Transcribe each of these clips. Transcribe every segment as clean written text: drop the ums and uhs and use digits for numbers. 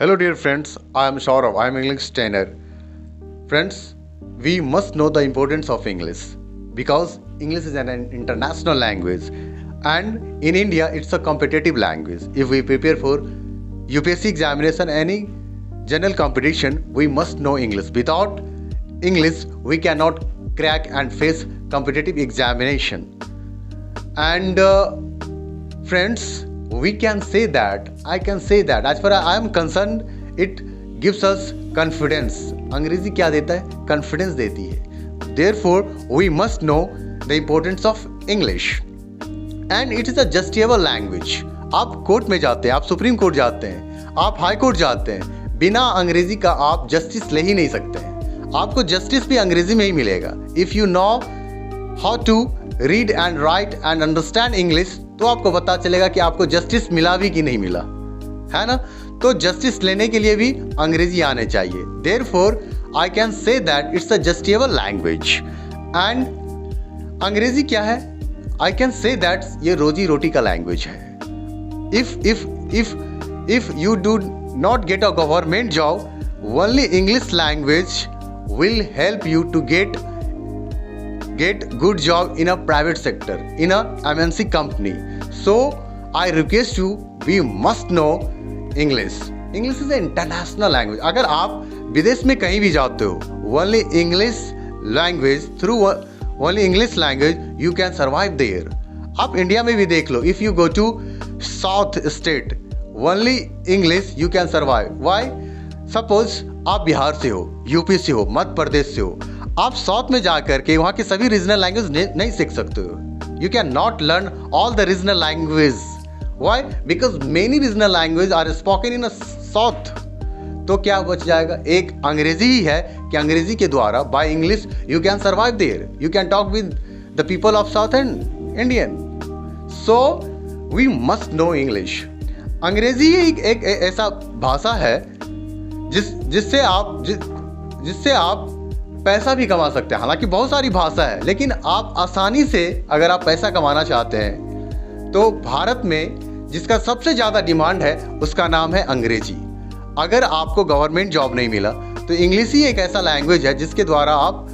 Hello, dear friends. I am Shaurav. I am English trainer. Friends, we must know the importance of English because English is an international language, and in India, it's a competitive language. If we prepare for UPSC examination, any general competition, we must know English. Without English, we cannot crack and face competitive examination. And friends, we can say that, I can say that as far as I am concerned, it gives us confidence. अंग्रेजी क्या देता है? Confidence देती है. Therefore, we must know the importance of English. And it is a justiciable language. आप court में जाते हैं, आप सुप्रीम कोर्ट जाते हैं, आप हाई कोर्ट जाते हैं, बिना अंग्रेजी का आप जस्टिस ले ही नहीं सकते हैं. आपको जस्टिस भी अंग्रेजी में ही मिलेगा. If you know how to read and write and understand English, तो आपको पता चलेगा कि आपको जस्टिस मिला भी कि नहीं मिला, है ना. तो जस्टिस लेने के लिए भी अंग्रेजी आने चाहिए. Therefore I can say that it's a justiciable language. And अंग्रेजी क्या है? आई कैन से दैट ये रोजी रोटी का लैंग्वेज है. If you do not get a government job, only English language will help you to get good job in a private sector, in a MNC company. So I request you, we must know English. English is an international language. अगर आप विदेश में कहीं भी जाते हो, only English language, through only English language you can survive there. आप India में भी देख लो, if you go to South state, only English you can survive. Why? Suppose आप बिहार से हो, यूपी से हो, मध्य प्रदेश से हो, आप साउथ में जाकर के वहाँ की सभी रीजनल लैंग्वेज नहीं सीख सकते हो. You can not learn all the regional language. Why? Because many regional language are spoken in south. तो क्या बच जाएगा? एक अंग्रेजी ही है कि अंग्रेजी के द्वारा by English you can survive there, you can talk with the people of south and Indian. So we must know English. अंग्रेजी एक ऐसा भाषा है जिससे आप पैसा भी कमा सकते हैं. हालांकि बहुत सारी भाषा है, लेकिन आप आसानी से अगर आप पैसा कमाना चाहते हैं तो भारत में जिसका सबसे ज़्यादा डिमांड है उसका नाम है अंग्रेजी. अगर आपको गवर्नमेंट जॉब नहीं मिला तो इंग्लिश ही एक ऐसा लैंग्वेज है जिसके द्वारा आप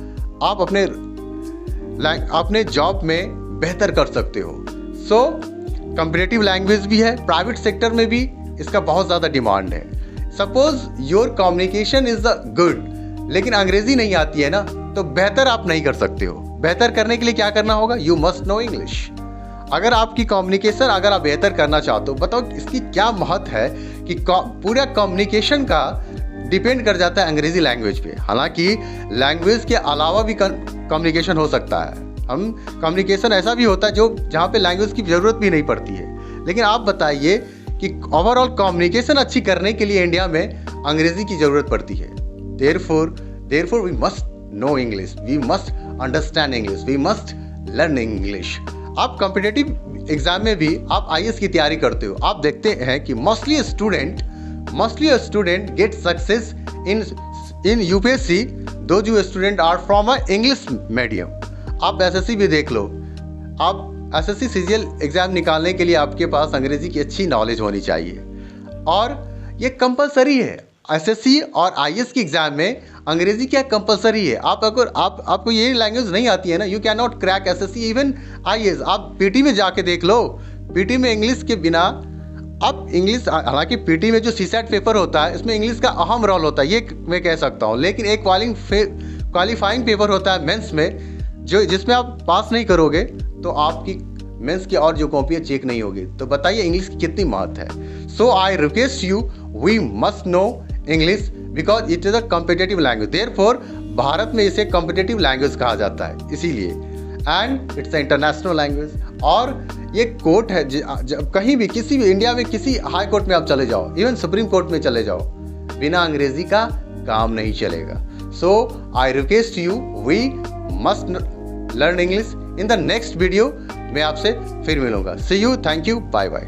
अपने जॉब में बेहतर कर सकते हो. सो कॉम्पिटिटिव लैंग्वेज भी है, प्राइवेट सेक्टर में भी इसका बहुत ज़्यादा डिमांड है. Suppose your communication is the good, लेकिन अंग्रेजी नहीं आती है ना, तो बेहतर आप नहीं कर सकते हो. बेहतर करने के लिए क्या करना होगा? You must know English. अगर आपकी कम्युनिकेशन अगर आप बेहतर करना चाहते हो, बताओ इसकी क्या महत्व है कि पूरा कम्युनिकेशन का डिपेंड कर जाता है अंग्रेजी लैंग्वेज पे. हालांकि लैंग्वेज के अलावा भी कम्युनिकेशन हो सकता है. हम कम्युनिकेशन ऐसा भी होता है जहाँ पे लैंग्वेज की ज़रूरत भी नहीं पड़ती है. लेकिन आप बताइए कि ओवरऑल कम्युनिकेशन अच्छी करने के लिए इंडिया में अंग्रेजी की ज़रूरत पड़ती है. Therefore we must know English, we must understand English, we must learn English. आप कॉम्पिटिटिव एग्जाम में भी आप IAS की तैयारी करते हो, आप देखते हैं कि mostly a student get success in UPSC, those students are from a English medium. आप SSC भी देख लो, आप SSC CGL एग्जाम निकालने के लिए आपके पास अंग्रेजी की अच्छी नॉलेज होनी चाहिए, और ये कंपलसरी है. SSC और IAS की एग्जाम में अंग्रेजी क्या कंपलसरी है. आपको ये लैंग्वेज नहीं आती है ना, you can not crack SSC even IAS. आप PT में जाके देख लो, PT में इंग्लिश के बिना आप इंग्लिश, हालांकि PT में जो CSAT पेपर होता है इसमें इंग्लिश का अहम रोल होता है, ये मैं कह सकता हूँ. लेकिन एक क्वालिफाइंग पेपर होता है मेंस में, जिसमें आप पास नहीं करोगे तो आपकी मेंस की और जो कॉपी चेक नहीं होगी. तो बताइए इंग्लिश की कितनी महत्व है. So I request you, we must know English because it is a competitive language. Therefore Bharat में इसे कॉम्पिटिटिव लैंग्वेज कहा जाता है इसीलिए. And it's a international language. और ये कोर्ट है, कहीं भी किसी भी इंडिया में किसी हाई कोर्ट में आप चले जाओ, इवन सुप्रीम कोर्ट में चले जाओ, बिना अंग्रेजी का काम नहीं चलेगा. So I request you, we must learn English. In the next video मैं आपसे फिर मिलूंगा. See you, thank you, bye bye.